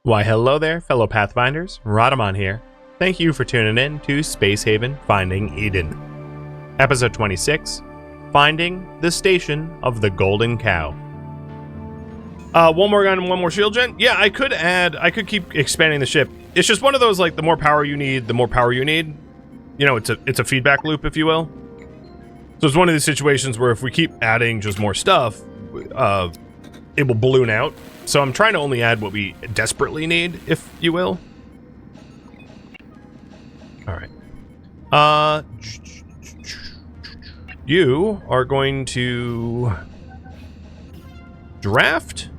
Why hello there, fellow Pathfinders, Rhadamant here. Thank you for tuning in to Space Haven Finding Eden. Episode 26, Finding the Station of the Golden Cow. One more gun and one more shield gen? Yeah, I could keep expanding the ship. It's just one of those, like, the more power you need, the more power you need. You know, it's a feedback loop, if you will. So it's one of these situations where if we keep adding just more stuff, it will balloon out. So I'm trying to only add what we desperately need, if you will. Alright. You are going to draft,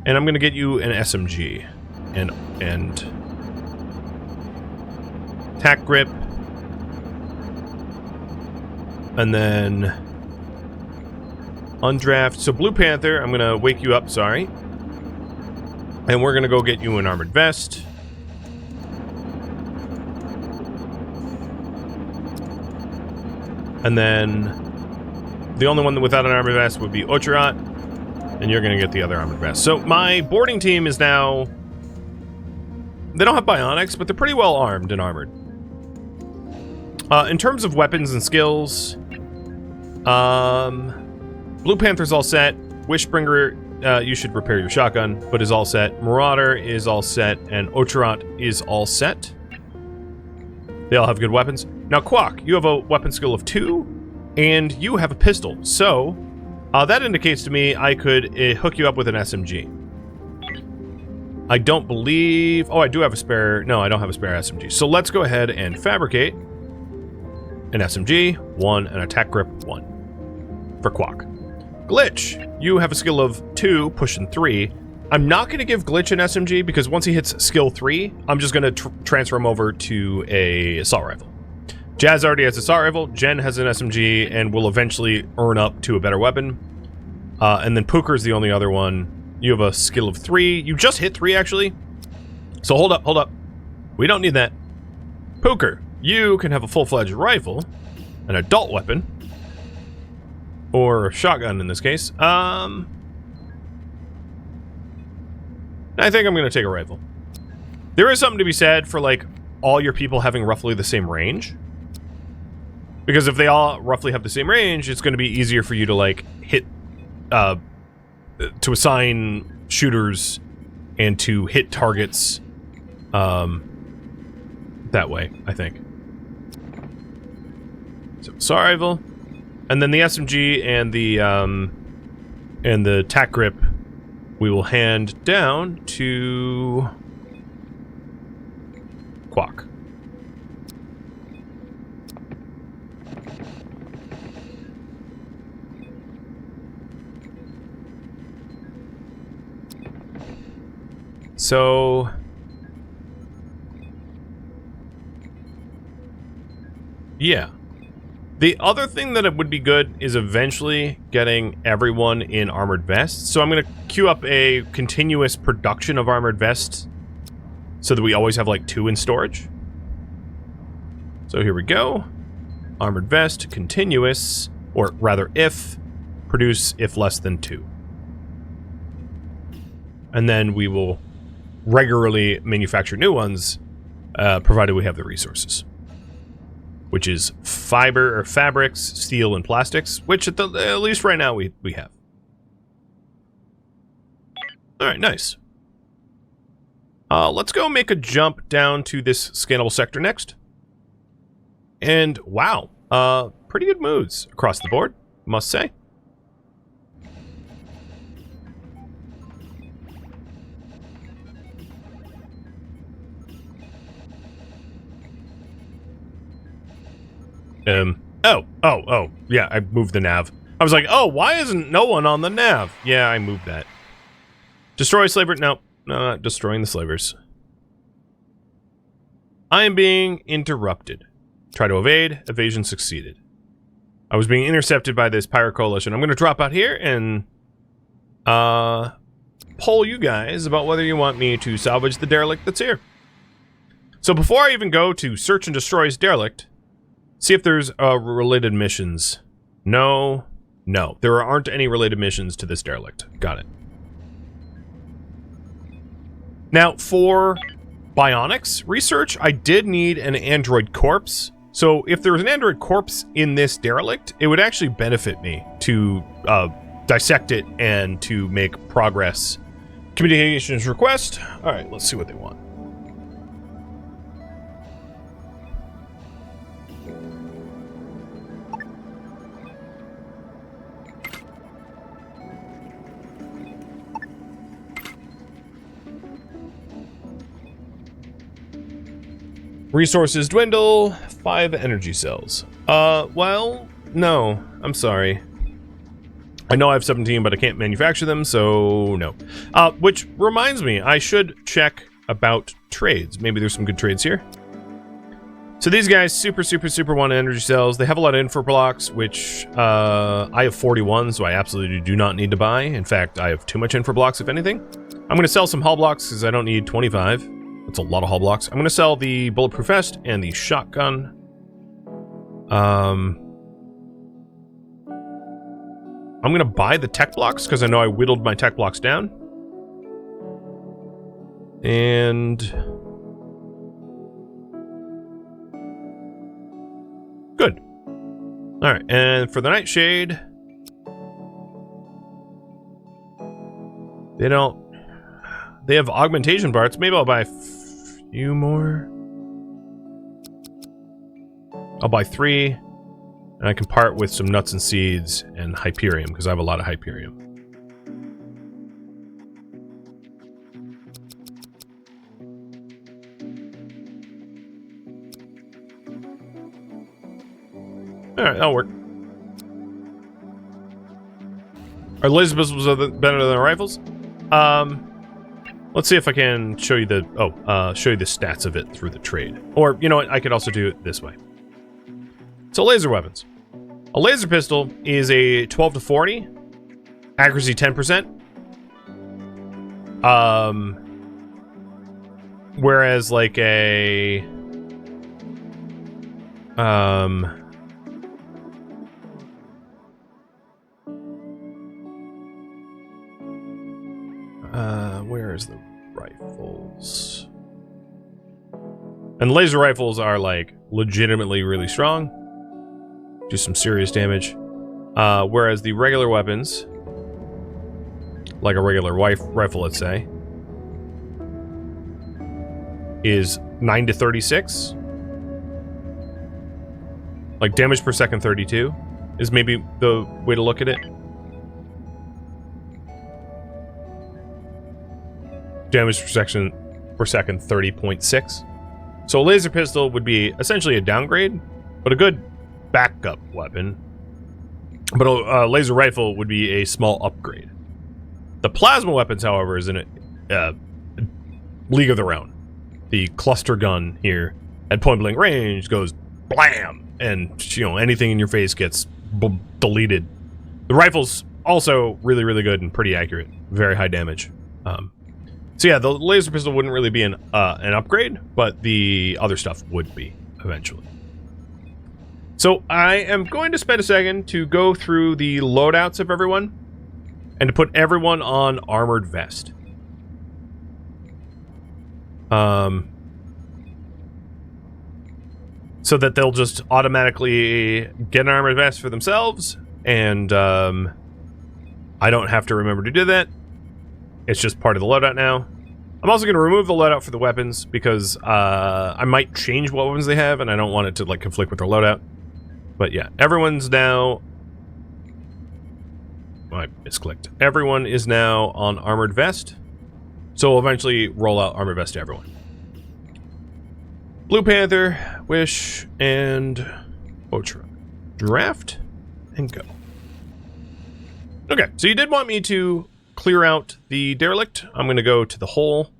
and I'm going to get you an SMG. And tack grip. And then undraft. So Blue Panther, I'm going to wake you up, sorry. And we're going to go get you an armored vest. And then the only one without an armored vest would be Ocherat. And you're going to get the other armored vest. So my boarding team is now... They don't have bionics, but they're pretty well armed and armored. In terms of weapons and skills... Blue Panther's all set. Wishbringer... you should repair your shotgun, but is all set. Marauder is all set, and Ocherat is all set. They all have good weapons. Now, Quack, you have a weapon skill of 2, and you have a pistol. So, that indicates to me I could hook you up with an SMG. I don't believe... Oh, I do have a spare... No, I don't have a spare SMG. So let's go ahead and fabricate an SMG, 1, and attack grip, 1. For Quack. Glitch, you have a skill of 2, pushing 3. I'm not going to give Glitch an SMG because once he hits skill 3, I'm just going to transfer him over to a assault rifle. Jazz already has an assault rifle, Jen has an SMG, and will eventually earn up to a better weapon. And then Pooker's the only other one. You have a skill of 3. You just hit 3, actually. So hold up. We don't need that. Pooker, you can have a full-fledged rifle, an adult weapon, or a shotgun in this case. I think I'm going to take a rifle. There is something to be said for, like, all your people having roughly the same range. Because if they all roughly have the same range, it's going to be easier for you to, like, hit, to assign shooters and to hit targets, that way, I think. So, assault rifle. And then the SMG and the tack grip we will hand down to Quack. So yeah. The other thing that it would be good is eventually getting everyone in armored vests. So I'm going to queue up a continuous production of armored vests so that we always have like 2 in storage. So here we go. Armored vest, continuous, or rather if, produce if less than 2. And then we will regularly manufacture new ones, provided we have the resources. Which is fiber or fabrics, steel, and plastics, which at least right now we have. Alright, nice. Let's go make a jump down to this scannable sector next. And wow, pretty good moves across the board, must say. Oh, yeah, I moved the nav. I was like, oh, why isn't no one on the nav? Yeah, I moved that. Destroy slaver? No, not destroying the slavers. I am being interrupted. Try to evade. Evasion succeeded. I was being intercepted by this pirate coalition. I'm going to drop out here and poll you guys about whether you want me to salvage the derelict that's here. So before I even go to search and destroy his derelict, see if there's related missions. No. There aren't any related missions to this derelict. Got it. Now, for bionics research, I did need an android corpse. So if there was an android corpse in this derelict, it would actually benefit me to dissect it and to make progress. Communications request. All right, let's see what they want. Resources dwindle, 5 energy cells. Well, no, I'm sorry. I know I have 17, but I can't manufacture them, so no. Which reminds me, I should check about trades. Maybe there's some good trades here. So these guys, super want energy cells. They have a lot of info blocks, which I have 41, so I absolutely do not need to buy. In fact, I have too much info blocks, if anything. I'm going to sell some hull blocks because I don't need 25. That's a lot of hull blocks. I'm going to sell the bulletproof vest and the shotgun. I'm going to buy the tech blocks because I know I whittled my tech blocks down. And good. All right, and for the nightshade, they have augmentation parts. Maybe I'll buy a few more. I'll buy 3, and I can part with some nuts and seeds and Hyperium, because I have a lot of Hyperium. Alright, that'll work. Are laser pistols better than rifles? Let's see if I can show you the show you the stats of it through the trade. Or, you know what, I could also do it this way. So laser weapons. A laser pistol is a 12 to 40, accuracy 10%. Whereas like a where's the rifles? And laser rifles are like legitimately really strong, do some serious damage. Whereas the regular weapons, like a regular rifle, let's say, is 9 to 36. Like damage per second 32 is maybe the way to look at it. Damage per second 30.6. So a laser pistol would be essentially a downgrade, but a good backup weapon. But a laser rifle would be a small upgrade. The plasma weapons, however, is in a league of their own. The cluster gun here at point blank range goes blam, and you know anything in your face gets deleted. The rifle's also really good and pretty accurate, very high damage. So yeah, the laser pistol wouldn't really be an upgrade, but the other stuff would be eventually. So I am going to spend a second to go through the loadouts of everyone and to put everyone on armored vest. So that they'll just automatically get an armored vest for themselves, and I don't have to remember to do that. It's just part of the loadout now. I'm also going to remove the loadout for the weapons because I might change what weapons they have, and I don't want it to like conflict with their loadout. But yeah, everyone's now... Oh, I misclicked. Everyone is now on armored vest. So we'll eventually roll out armored vest to everyone. Blue Panther, Wish, and Otra. Draft, and go. Okay, so you did want me to clear out the derelict. I'm going to go to the hole,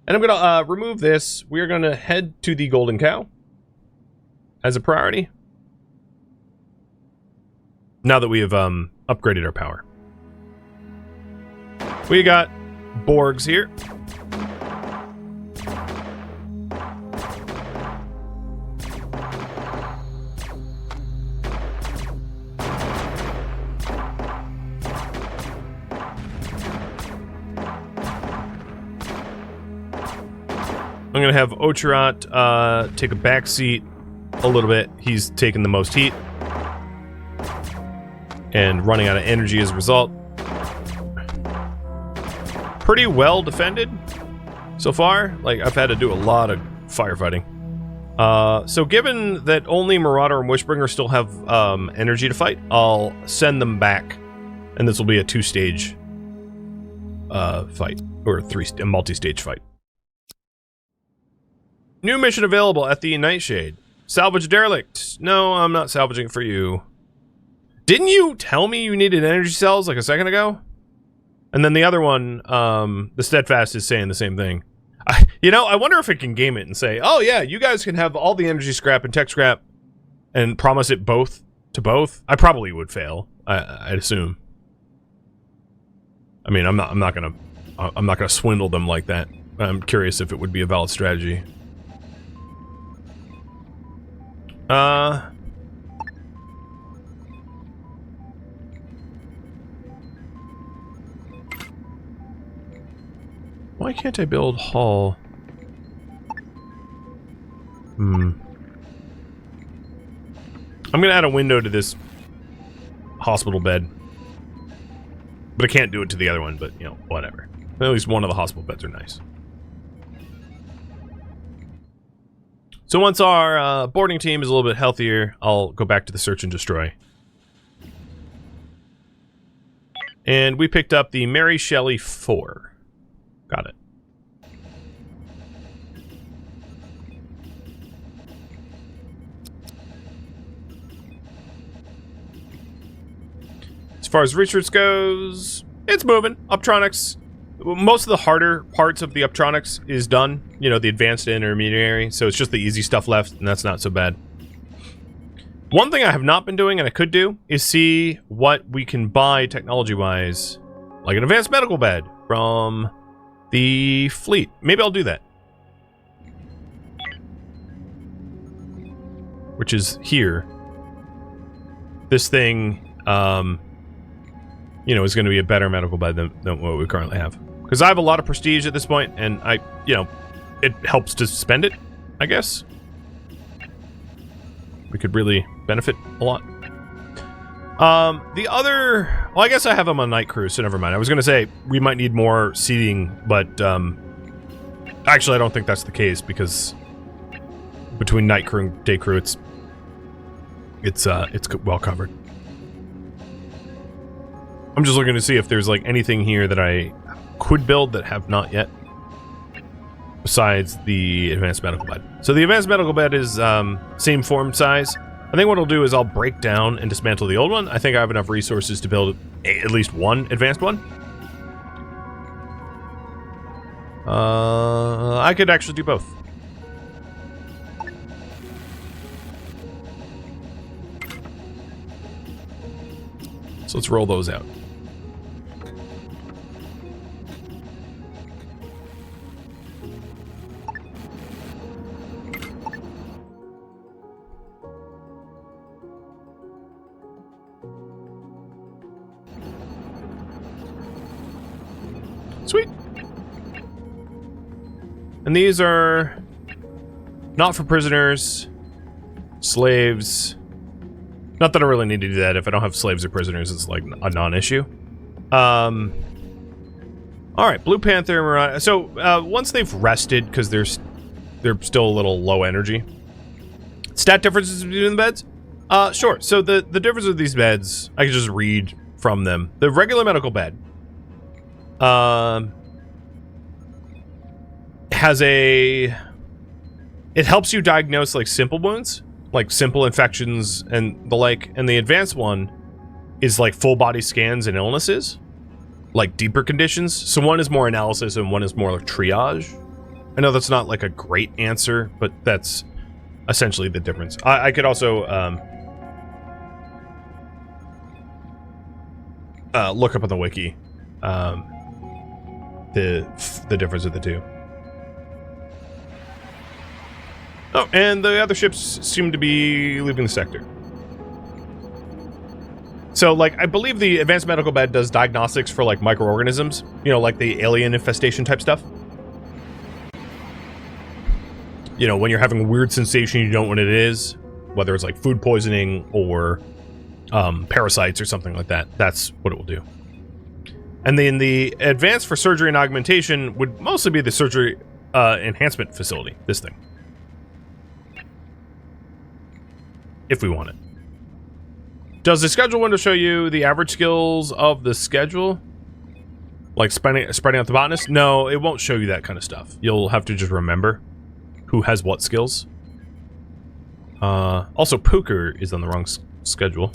and I'm going to remove this. We're going to head to the Golden Cow as a priority. Now that we have upgraded our power. We got Borgs here. I'm gonna have Ocherat take a back seat a little bit. He's taking the most heat and running out of energy as a result. Pretty well defended so far. Like, I've had to do a lot of firefighting. So given that only Marauder and Wishbringer still have energy to fight, I'll send them back, and this will be a 2-stage fight, or a multi-stage fight. New mission available at the Nightshade. Salvage Derelict. No, I'm not salvaging for you. Didn't you tell me you needed energy cells like a second ago? And then the other one, the Steadfast, is saying the same thing. You know, I wonder if it can game it and say, oh yeah, you guys can have all the energy scrap and tech scrap and promise it both to both. I probably would fail, I'd assume. I mean, I'm not gonna swindle them like that. I'm curious if it would be a valid strategy. Why can't I build Hall? I'm gonna add a window to this hospital bed. But I can't do it to the other one, but, you know, whatever. At least one of the hospital beds are nice. So once our boarding team is a little bit healthier, I'll go back to the search and destroy. And we picked up the Mary Shelley 4. Got it. As far as research goes, it's moving. Uptronics. Most of the harder parts of the Uptronics is done. You know, the advanced and intermediary. So it's just the easy stuff left, and that's not so bad. One thing I have not been doing, and I could do, is see what we can buy technology-wise. Like an advanced medical bed from the fleet. Maybe I'll do that. Which is here. This thing, you know, is going to be a better medical bed than what we currently have. Because I have a lot of prestige at this point, and you know, it helps to spend it, I guess. We could really benefit a lot. The other... Well, I guess I have them on night crew, so never mind. I was going to say, we might need more seating, but, actually, I don't think that's the case, because between night crew and day crew, it's well covered. I'm just looking to see if there's, like, anything here that I could build that have not yet, besides the advanced medical bed. So the advanced medical bed is, same form size. I think what I'll do is I'll break down and dismantle the old one. I think I have enough resources to build at least one advanced one. I could actually do both. So let's roll those out. Sweet. And these are not for prisoners, slaves. Not that I really need to do that. If I don't have slaves or prisoners, it's like a non-issue. All right, Blue Panther, Marauder. So once they've rested, because they're still a little low energy. Stat differences between the beds? Sure. So the difference of these beds, I can just read from them. The regular medical bed has it helps you diagnose like simple wounds, like simple infections and the like, and the advanced one is like full body scans and illnesses, like deeper conditions. So one is more analysis and one is more like triage. I know that's not like a great answer, but that's essentially the difference. I could also look up on the wiki the difference of the two. Oh, and the other ships seem to be leaving the sector. So, like, I believe the advanced medical bed does diagnostics for, like, microorganisms. You know, like the alien infestation type stuff. You know, when you're having a weird sensation, you don't know what it is, whether it's like food poisoning or parasites or something like that. That's what it will do. And then the advanced for surgery and augmentation would mostly be the surgery enhancement facility, this thing. If we want it. Does the schedule window show you the average skills of the schedule? Like spreading out the botanist? No, it won't show you that kind of stuff. You'll have to just remember who has what skills. Also, poker is on the wrong schedule.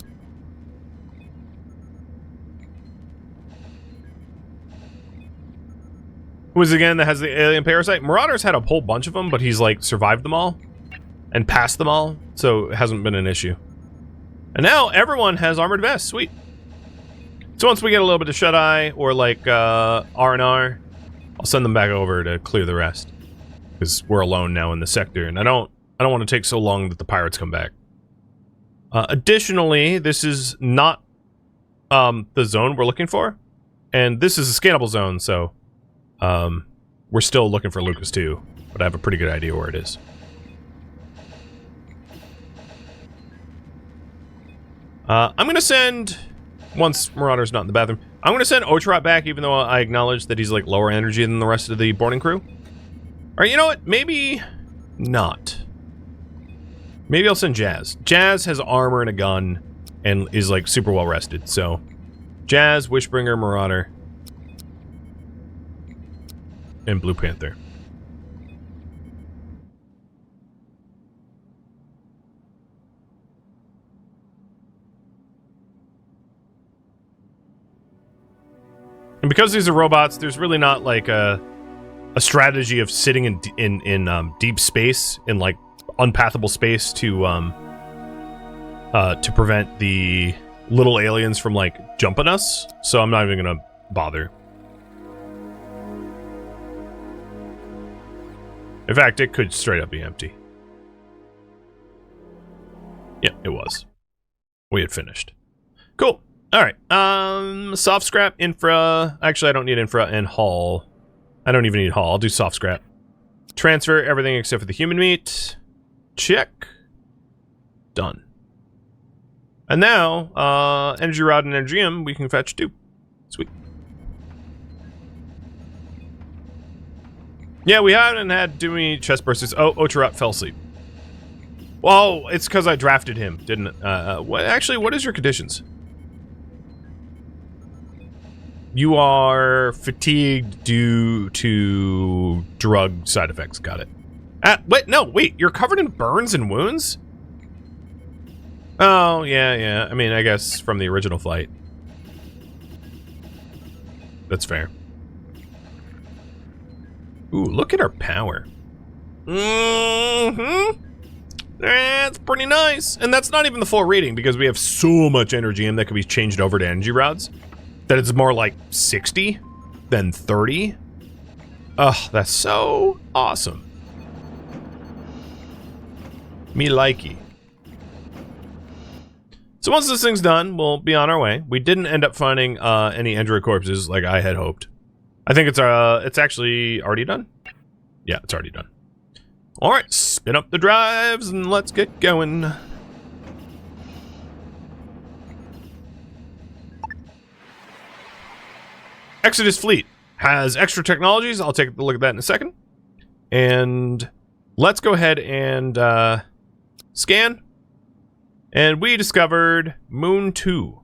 Who is it again that has the alien parasite? Marauder's had a whole bunch of them, but he's like survived them all and passed them all, so it hasn't been an issue. And now everyone has armored vests. Sweet. So once we get a little bit of shut-eye or like R&R, I'll send them back over to clear the rest, because we're alone now in the sector, and I don't want to take so long that the pirates come back. Additionally, this is not the zone we're looking for, and this is a scannable zone, so we're still looking for Lucas too, but I have a pretty good idea where it is. I'm gonna send, once Marauder's not in the bathroom, I'm gonna send Otrot back, even though I acknowledge that he's like lower energy than the rest of the boarding crew. Alright, you know what? Maybe not. Maybe I'll send Jazz. Jazz has armor and a gun and is like super well rested, so Jazz, Wishbringer, Marauder, and Blue Panther. And because these are robots, there's really not like a strategy of sitting in deep space, in like unpathable space to prevent the little aliens from like jumping us. So I'm not even gonna bother. In fact, it could straight up be empty. Yeah, it was. We had finished. Cool. Alright, soft scrap, infra. Actually, I don't need infra and haul. I don't even need haul. I'll do soft scrap. Transfer everything except for the human meat. Check. Done. And now, energy rod and energium we can fetch too. Sweet. Yeah, we haven't had too many chest bursters. Oh, Otrot fell asleep. Well, it's because I drafted him, didn't it? Actually, what is your conditions? You are fatigued due to drug side effects. Got it. Wait, you're covered in burns and wounds? Oh, yeah. I mean, I guess from the original flight. That's fair. Ooh, look at our power. That's pretty nice. And that's not even the full rating, because we have so much energy and that can be changed over to energy rods that it's more like 60 than 30. Ugh, that's so awesome. Me likey. So once this thing's done, we'll be on our way. We didn't end up finding any android corpses like I had hoped. I think it's actually already done. Yeah, it's already done. All right, spin up the drives and let's get going. Exodus Fleet has extra technologies. I'll take a look at that in a second. And let's go ahead and scan. And we discovered Moon 2.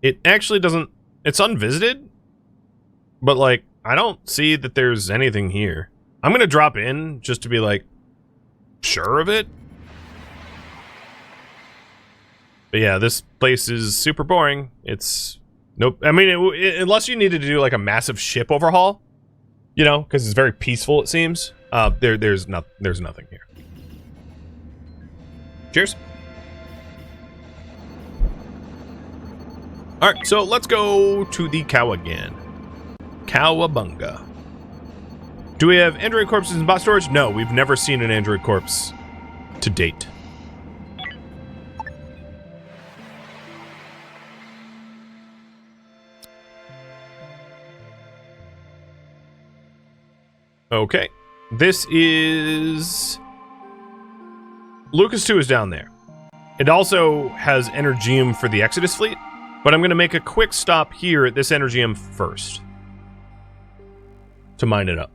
It actually doesn't... It's unvisited. But, like, I don't see that there's anything here. I'm gonna drop in just to be, like, sure of it. But yeah, this place is super boring. It's... Nope. I mean, unless you needed to do, like, a massive ship overhaul. You know, because it's very peaceful, it seems. There's nothing here. Cheers. Alright, so let's go to the cow again. Cowabunga. Do we have android corpses in bot storage? No, we've never seen an android corpse to date. Okay. This is... Lucas 2 is down there. It also has Energium for the Exodus fleet, but I'm going to make a quick stop here at this Energium first to mine it up.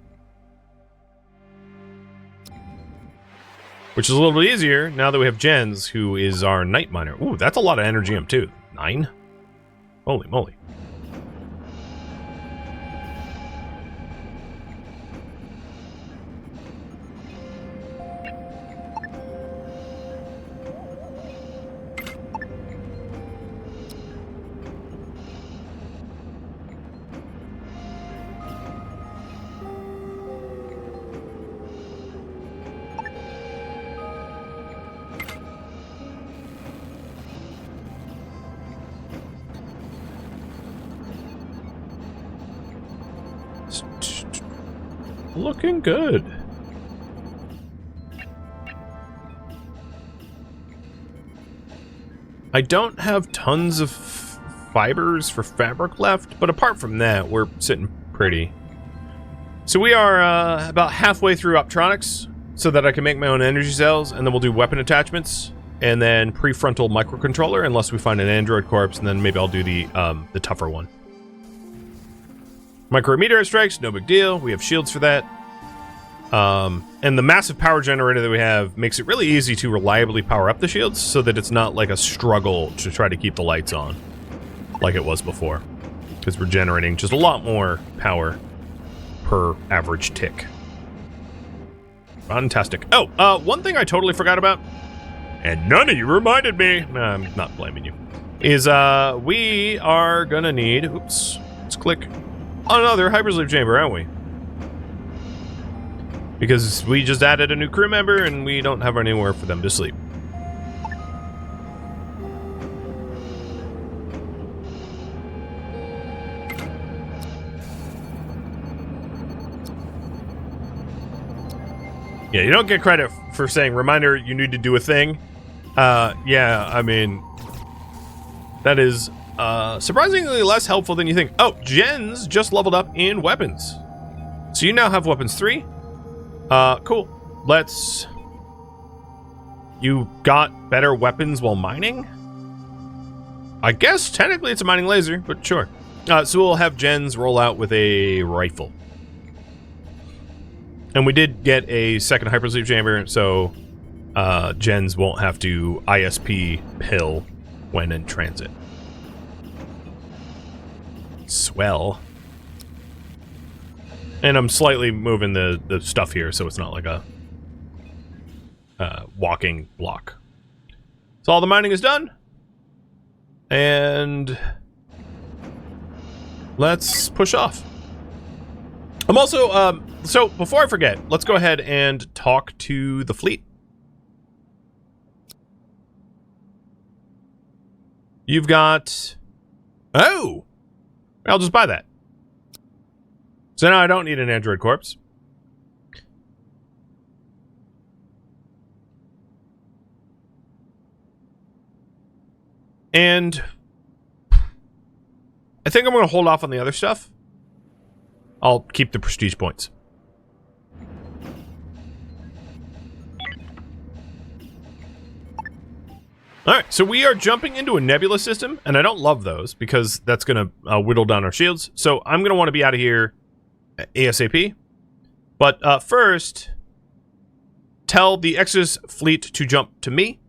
Which is a little bit easier now that we have Jens, who is our night miner. Ooh, that's a lot of Energium too. 9? Holy moly. Looking good. I don't have tons of fibers for fabric left, but apart from that, we're sitting pretty. So we are about halfway through optronics, so that I can make my own energy cells, and then we'll do weapon attachments, and then prefrontal microcontroller, unless we find an android corpse, and then maybe I'll do the tougher one. Micrometeor strikes, no big deal. We have shields for that. And the massive power generator that we have makes it really easy to reliably power up the shields so that it's not like a struggle to try to keep the lights on like it was before. Because we're generating just a lot more power per average tick. Fantastic. Oh, one thing I totally forgot about, and none of you reminded me, I'm not blaming you, is we are gonna need, oops, let's click another hypersleep chamber, aren't we? Because we just added a new crew member and we don't have anywhere for them to sleep. Yeah, you don't get credit for saying, reminder, you need to do a thing. Yeah, I mean, that is surprisingly less helpful than you think. Oh, Jens just leveled up in weapons. So you now have weapons 3. Cool. Let's... You got better weapons while mining? I guess technically it's a mining laser, but sure. So we'll have Jens roll out with a rifle. And we did get a second hypersleep chamber, so Jens won't have to ISP pill when in transit. Swell. And I'm slightly moving the stuff here so it's not like a walking block. So all the mining is done. And let's push off. I'm also, so before I forget, let's go ahead and talk to the fleet. You've got... Oh! I'll just buy that. So now I don't need an android corpse. And I think I'm going to hold off on the other stuff. I'll keep the prestige points. Alright, so we are jumping into a nebula system, and I don't love those because that's going to whittle down our shields. So I'm going to want to be out of here ASAP. But first, tell the Exodus fleet to jump to me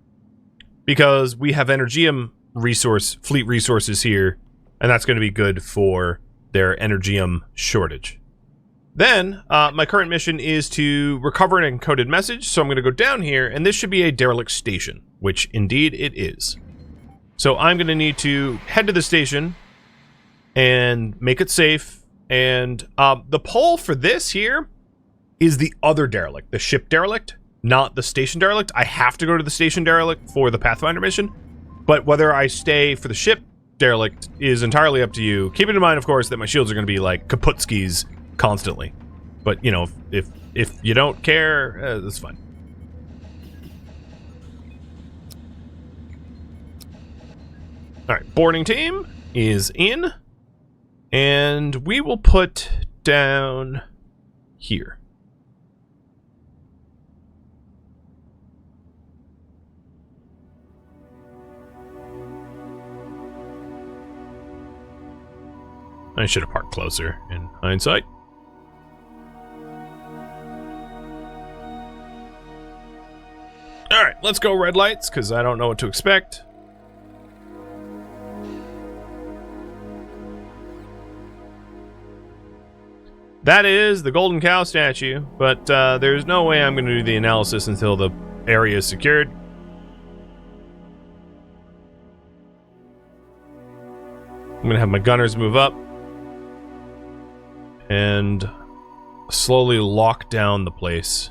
because we have Energium fleet resources here, and that's going to be good for their Energium shortage. Then, my current mission is to recover an encoded message, so I'm going to go down here, and this should be a derelict station, which indeed it is. So I'm going to need to head to the station and make it safe, and the pole for this here is the other derelict, the ship derelict, not the station derelict. I have to go to the station derelict for the Pathfinder mission, but whether I stay for the ship derelict is entirely up to you. Keeping in mind, of course, that my shields are going to be like Kaputskis constantly. But, you know, if you don't care, that's fine. Alright, boarding team is in. And we will put down here. I should have parked closer in hindsight. Alright, let's go red lights, because I don't know what to expect. That is the Golden Cow statue, but there's no way I'm going to do the analysis until the area is secured. I'm going to have my gunners move up and slowly lock down the place.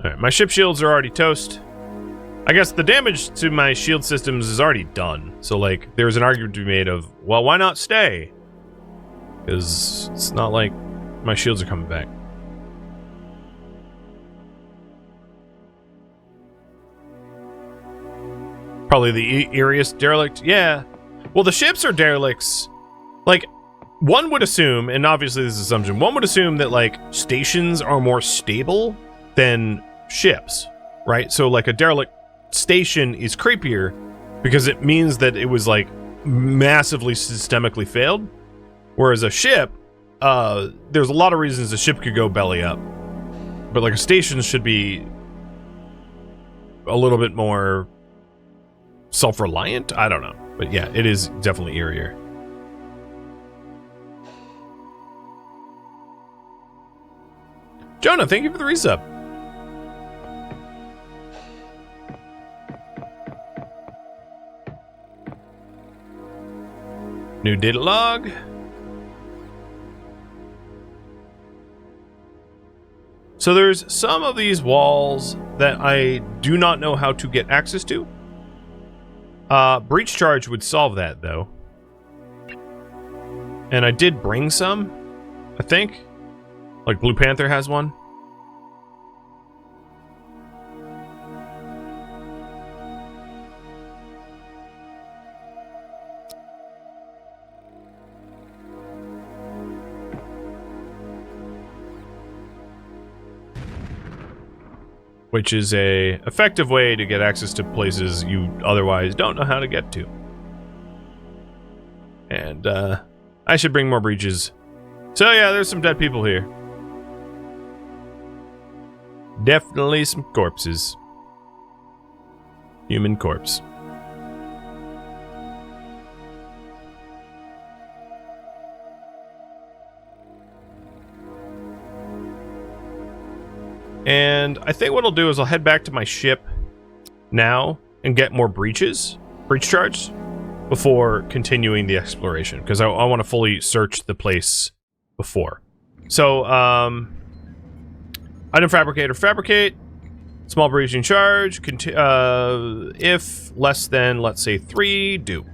Alright, my ship shields are already toast. I guess the damage to my shield systems is already done. So, like, there's an argument to be made of, well, why not stay? Because it's not like my shields are coming back. Probably the eeriest derelict. Yeah. Well, the ships are derelicts. Like, one would assume, and obviously this is assumption, one would assume that, like, stations are more stable than ships, right? So, like, a derelict station is creepier because it means that it was, like, massively systemically failed. Whereas a ship, there's a lot of reasons a ship could go belly up. But, like, a station should be a little bit more self-reliant? I don't know. But yeah, it is definitely eerier. Jonah, thank you for the resub. New data log. So there's some of these walls that I do not know how to get access to. Breach charge would solve that, though. And I did bring some, I think. Like Blue Panther has one. Which is a effective way to get access to places you otherwise don't know how to get to. And I should bring more breaches. So yeah, there's some dead people here. Definitely some corpses. Human corpse. And I think what I'll do is I'll head back to my ship now and get more breach charge, before continuing the exploration, because I want to fully search the place before. So, item fabricator, fabricate, small breaching charge, if less than, let's say, 3, do.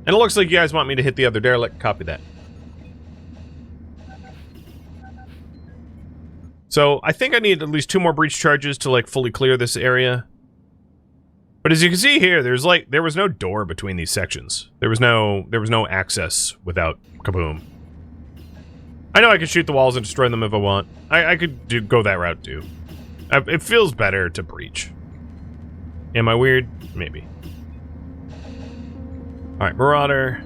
And it looks like you guys want me to hit the other derelict, copy that. So, I think I need at least 2 more breach charges to, like, fully clear this area. But as you can see here, there was no door between these sections. There was no access without kaboom. I know I could shoot the walls and destroy them if I want. I could go that route too. It feels better to breach. Am I weird? Maybe. Alright, Marauder.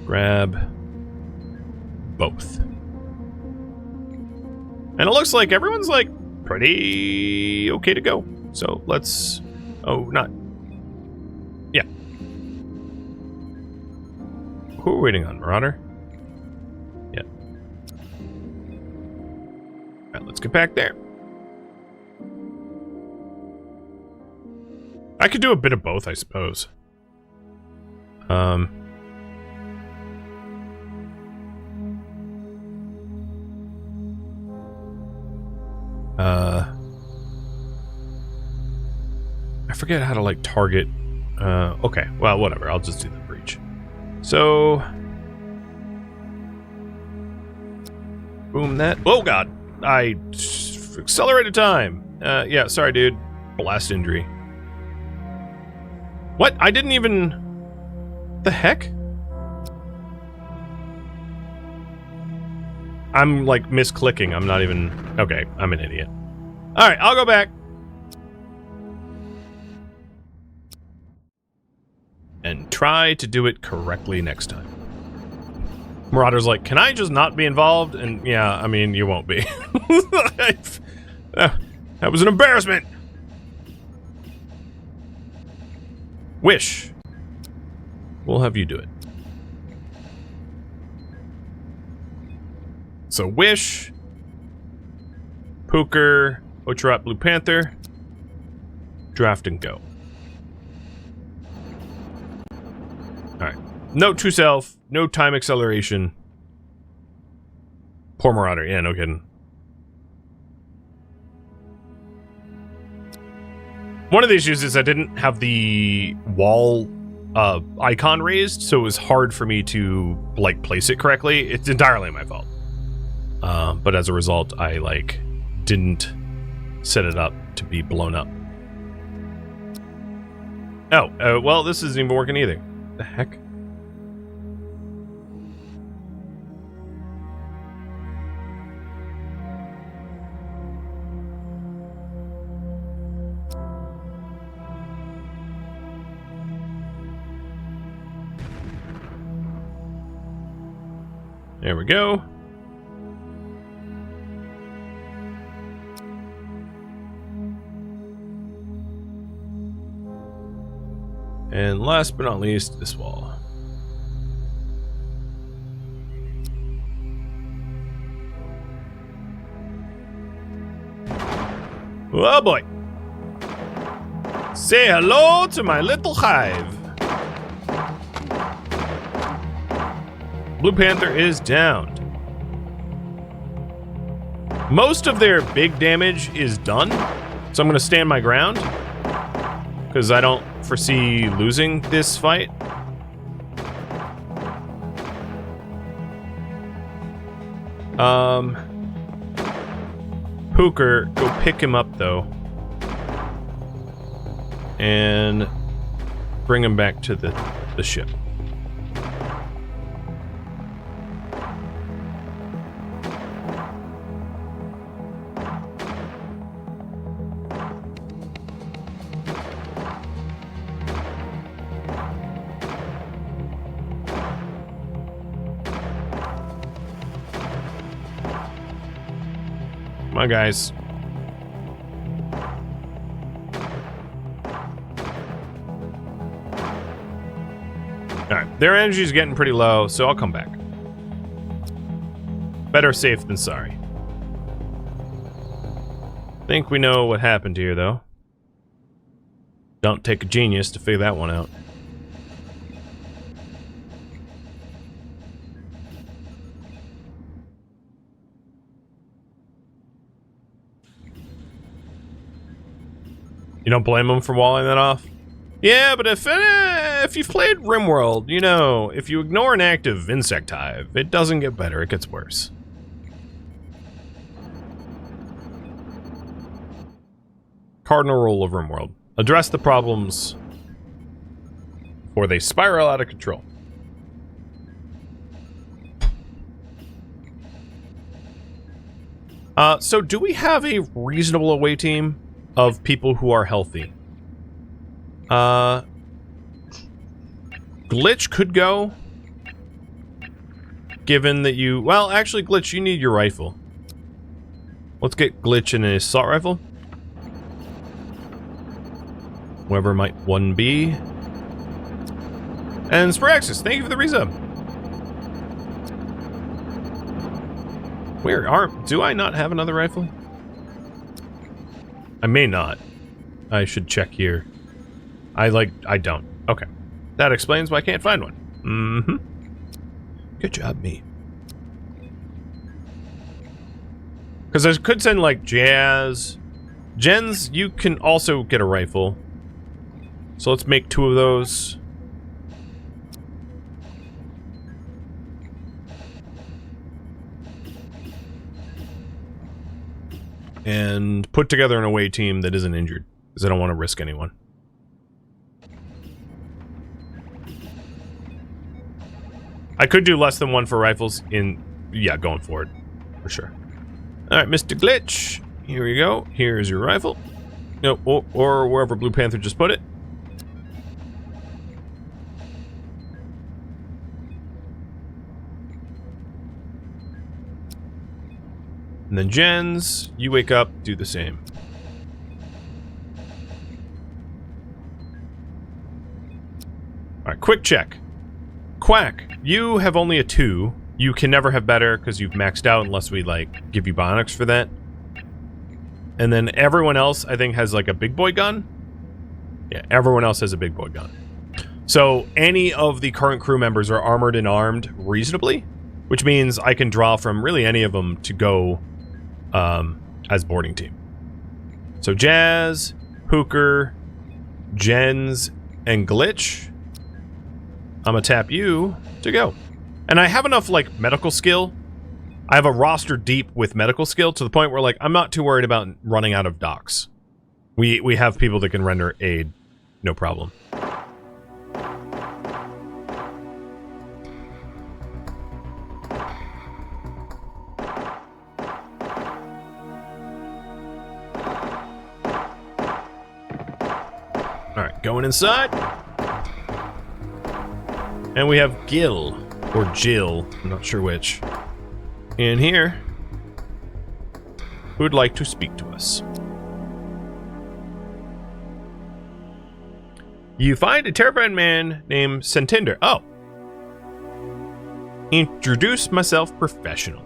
Grab both. And it looks like everyone's, like, pretty okay to go. So, let's... Oh, not... Yeah. Who are we waiting on? Marauder? Yeah. Alright, let's get back there. I could do a bit of both, I suppose. I forget how to, like, target. Okay, well, whatever. I'll just do the breach. So, boom that. Oh god, I accelerated time. Yeah, sorry, dude. Blast injury. What? I didn't even. The heck? I'm, like, misclicking. I'm not even... Okay, I'm an idiot. Alright, I'll go back. And try to do it correctly next time. Marauder's like, can I just not be involved? And yeah, I mean, you won't be. That was an embarrassment. Wish. We'll have you do it. So Wish, Pooker, Ocherot, Blue Panther, draft and go. Alright. Note to self, no time acceleration. Poor Marauder, yeah, no kidding. One of the issues is I didn't have the wall icon raised, so it was hard for me to, like, place it correctly. It's entirely my fault. But as a result, I, like, didn't set it up to be blown up. Oh, well, this isn't even working either. The heck? There we go. And last but not least, this wall. Oh boy. Say hello to my little hive. Blue Panther is downed. Most of their big damage is done, so I'm going to stand my ground, because I don't foresee losing this fight. Pooker, go pick him up, though. And bring him back to the ship. Come on, guys. Alright, their energy's getting pretty low, so I'll come back. Better safe than sorry. Think we know what happened here, though. Don't take a genius to figure that one out. You don't blame them for walling that off? Yeah, but if you've played RimWorld, you know, if you ignore an active insect hive, it doesn't get better, it gets worse. Cardinal rule of RimWorld. Address the problems before they spiral out of control. So do we have a reasonable away team of people who are healthy? Glitch could go. Given that you... Well, actually, Glitch, you need your rifle. Let's get Glitch in an assault rifle. Whoever might one be. And Spraxis, thank you for the resub. Where are... Do I not have another rifle? I may not. I should check here. I don't. Okay. That explains why I can't find one. Mm-hmm. Good job, me. Because I could send, like, Jazz. Jens, you can also get a rifle. So let's make 2 of those. And put together an away team that isn't injured, because I don't want to risk anyone. I could do less than 1 for rifles in... Yeah, going forward. For sure. Alright, Mr. Glitch. Here we go. Here's your rifle. Nope, or wherever Blue Panther just put it. And then Jens, you wake up, do the same. Alright, quick check. Quack, you have only a 2. You can never have better because you've maxed out unless we, like, give you bionics for that. And then everyone else, I think, has, like, a big boy gun. Yeah, everyone else has a big boy gun. So any of the current crew members are armored and armed reasonably, which means I can draw from really any of them to go as boarding team. So Jazz, Hooker, Jens, and Glitch, I'm gonna tap you to go. And I have enough, like, medical skill. I have a roster deep with medical skill to the point where, like, I'm not too worried about running out of docs. We have people that can render aid, no problem. Alright, going inside. And we have Gil, or Jill, I'm not sure which, in here, who would like to speak to us. You find a terrifying man named Sentinder. Oh. Introduce myself professional.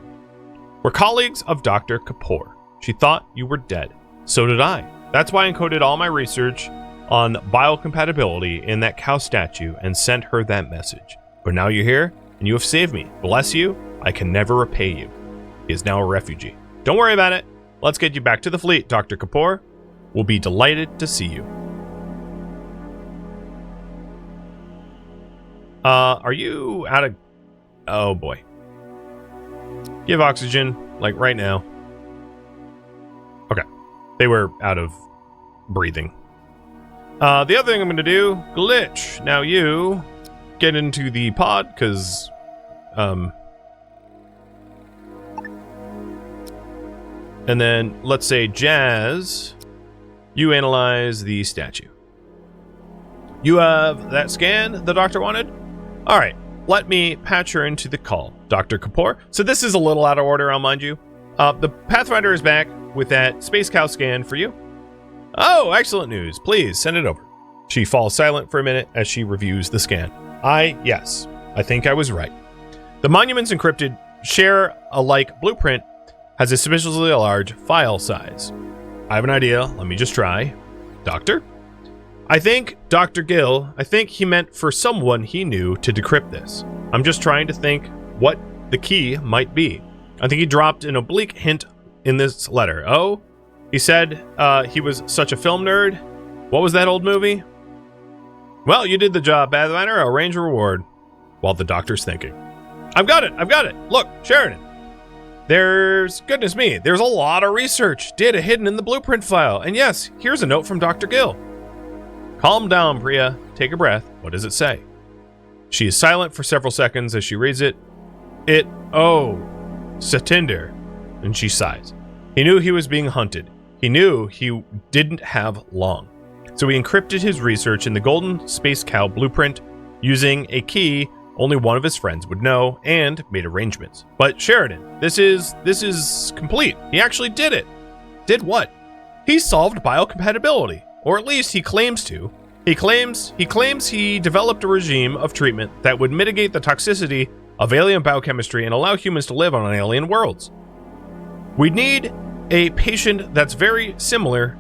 We're colleagues of Dr. Kapoor. She thought you were dead. So did I. That's why I encoded all my research on biocompatibility in that cow statue and sent her that message. But now you're here, and you have saved me. Bless you. I can never repay you. He is now a refugee. Don't worry about it. Let's get you back to the fleet, Dr. Kapoor. We'll be delighted to see you. Are you out of... Oh, boy. Give oxygen, like, right now. Okay. They were out of breathing. The other thing I'm going to do, Glitch. Now you get into the pod, because... And then, let's say, Jazz, you analyze the statue. You have that scan the doctor wanted? Alright, let me patch her into the call, Dr. Kapoor. So this is a little out of order, I'll mind you. The Pathfinder is back with that Space Cow scan for you. Oh, excellent news. Please, send it over. She falls silent for a minute as she reviews the scan. Yes, I think I was right. The monument's encrypted share-alike blueprint has a suspiciously large file size. I have an idea. Let me just try. Doctor? I think Dr. Gill, I think he meant for someone he knew to decrypt this. I'm just trying to think what the key might be. I think he dropped an oblique hint in this letter. Oh, he said he was such a film nerd. What was that old movie? Well, you did the job, Pathfinder. I'll arrange a reward. While the doctor's thinking. I've got it. Look, Sheridan. Goodness me, there's a lot of research data hidden in the blueprint file. And yes, here's a note from Dr. Gill. Calm down, Priya. Take a breath. What does it say? She is silent for several seconds as she reads it. Satinder. And she sighs. He knew he was being hunted. He knew he didn't have long. So he encrypted his research in the Golden Space Cow blueprint using a key only one of his friends would know, and made arrangements. But Sheridan, this is complete. He actually did it. Did what? He solved biocompatibility, or at least he claims to. He claims he developed a regime of treatment that would mitigate the toxicity of alien biochemistry and allow humans to live on alien worlds. We need a patient that's very similar.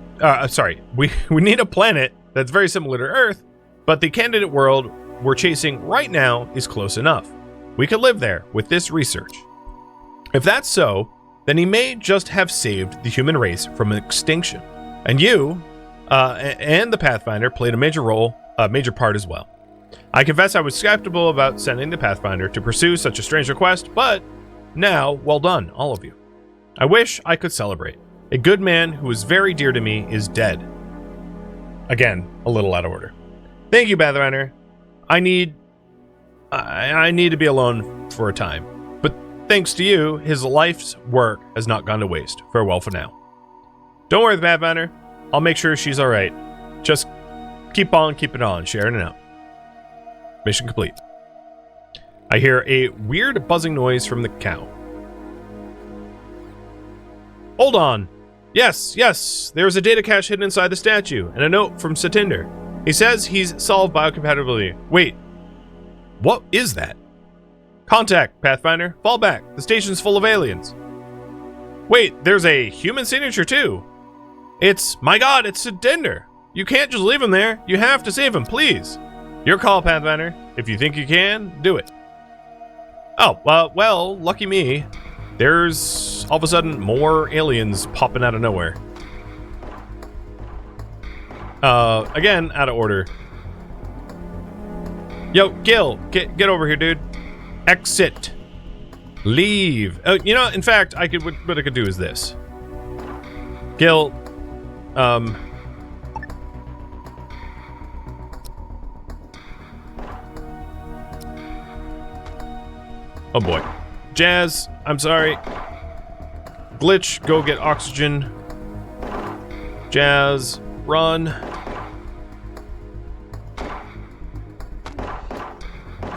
We need a planet that's very similar to Earth, but the candidate world we're chasing right now is close enough. We could live there with this research. If that's so, then he may just have saved the human race from extinction. And you, and the Pathfinder played a major part as well. I confess I was skeptical about sending the Pathfinder to pursue such a strange request, but now, well done, all of you. I wish I could celebrate. A good man who was very dear to me is dead. Again, a little out of order. Thank you, Pathfinder. I need to be alone for a time. But thanks to you, his life's work has not gone to waste. Farewell for now. Don't worry, Pathfinder. I'll make sure she's alright. Just keep on keeping on, sharing it out. Mission complete. I hear a weird buzzing noise from the cow. Hold on. Yes. There's a data cache hidden inside the statue, and a note from Satinder. He says he's solved biocompatibility. Wait. What is that? Contact, Pathfinder. Fall back. The station's full of aliens. Wait, there's a human signature too. My god, it's Satinder. You can't just leave him there. You have to save him, please. Your call, Pathfinder. If you think you can, do it. Oh, well, lucky me. There's all of a sudden more aliens popping out of nowhere. Again, out of order. Yo, Gil, get over here, dude. Exit. Leave. You know, in fact, what I could do is this. Gil, oh boy. Jazz, I'm sorry. Glitch, go get oxygen. Jazz, run.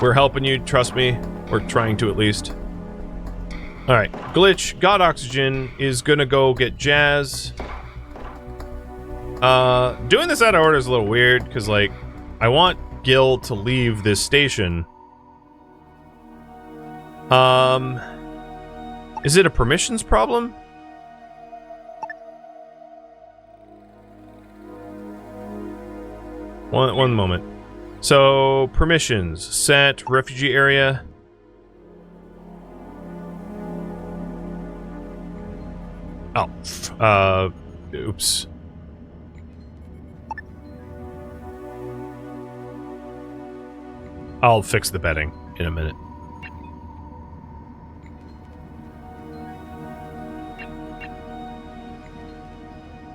We're helping you, trust me. We're trying to at least. Alright, Glitch, got oxygen, is gonna go get Jazz. Doing this out of order is a little weird, because, like, I want Gil to leave this station. Is it a permissions problem? One moment. So, permissions. Set refugee area. Oh, oops. I'll fix the bedding in a minute.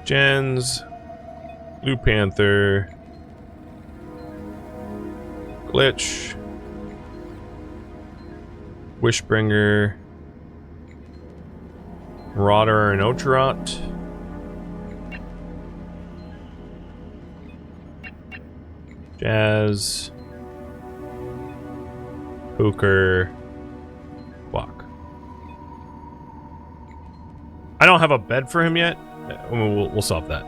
Jens, Blue Panther, Glitch, Wishbringer, Marauder and Otrot, Jazz, Hooker, Walk. I don't have a bed for him yet. We'll solve that.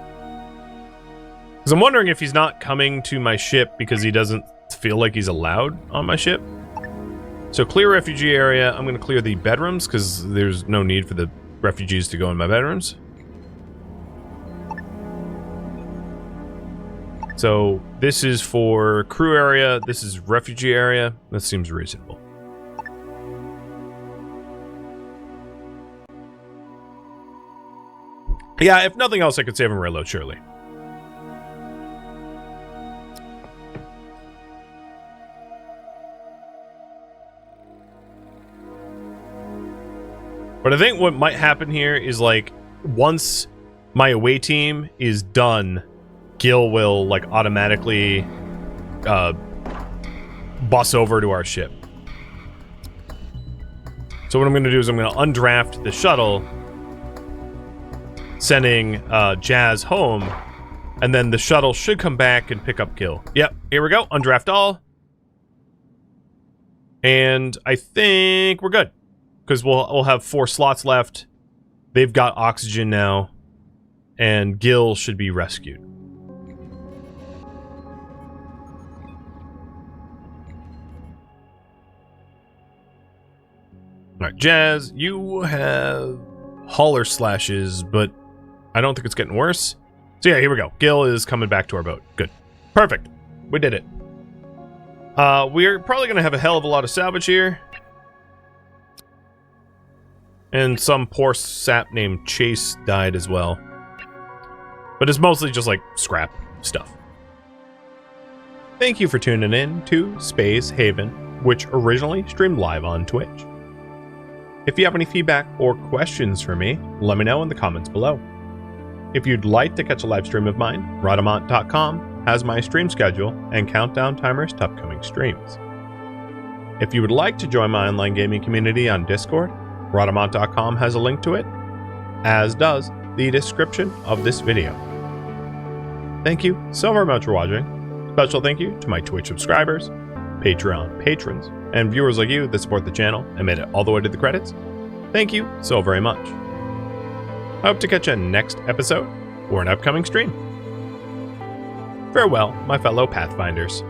Because I'm wondering if he's not coming to my ship because he doesn't feel like he's allowed on my ship. So clear refugee area. I'm going to clear the bedrooms because there's no need for the refugees to go in my bedrooms. So this is for crew area. This is refugee area. That seems reasonable. Yeah, if nothing else, I could save him reload, surely. But I think what might happen here is, like, once my away team is done, Gil will, like, automatically bus over to our ship. So what I'm going to do is I'm going to undraft the shuttle, sending Jazz home, and then the shuttle should come back and pick up Gil. Yep, here we go. Undraft all. And I think we're good. Because we'll have 4 slots left. They've got oxygen now. And Gil should be rescued. Alright, Jazz, you have hauler slashes, but I don't think it's getting worse. So yeah, here we go. Gil is coming back to our boat. Good. Perfect. We did it. We're probably going to have a hell of a lot of salvage here. And some poor sap named Chase died as well. But it's mostly just like scrap stuff. Thank you for tuning in to Space Haven, which originally streamed live on Twitch. If you have any feedback or questions for me, let me know in the comments below. If you'd like to catch a live stream of mine, Rhadamant.com has my stream schedule and countdown timers to upcoming streams. If you would like to join my online gaming community on Discord, Rhadamant.com has a link to it, as does the description of this video. Thank you so very much for watching. Special thank you to my Twitch subscribers, Patreon patrons, and viewers like you that support the channel and made it all the way to the credits. Thank you so very much. I hope to catch you next episode or an upcoming stream. Farewell, my fellow Pathfinders.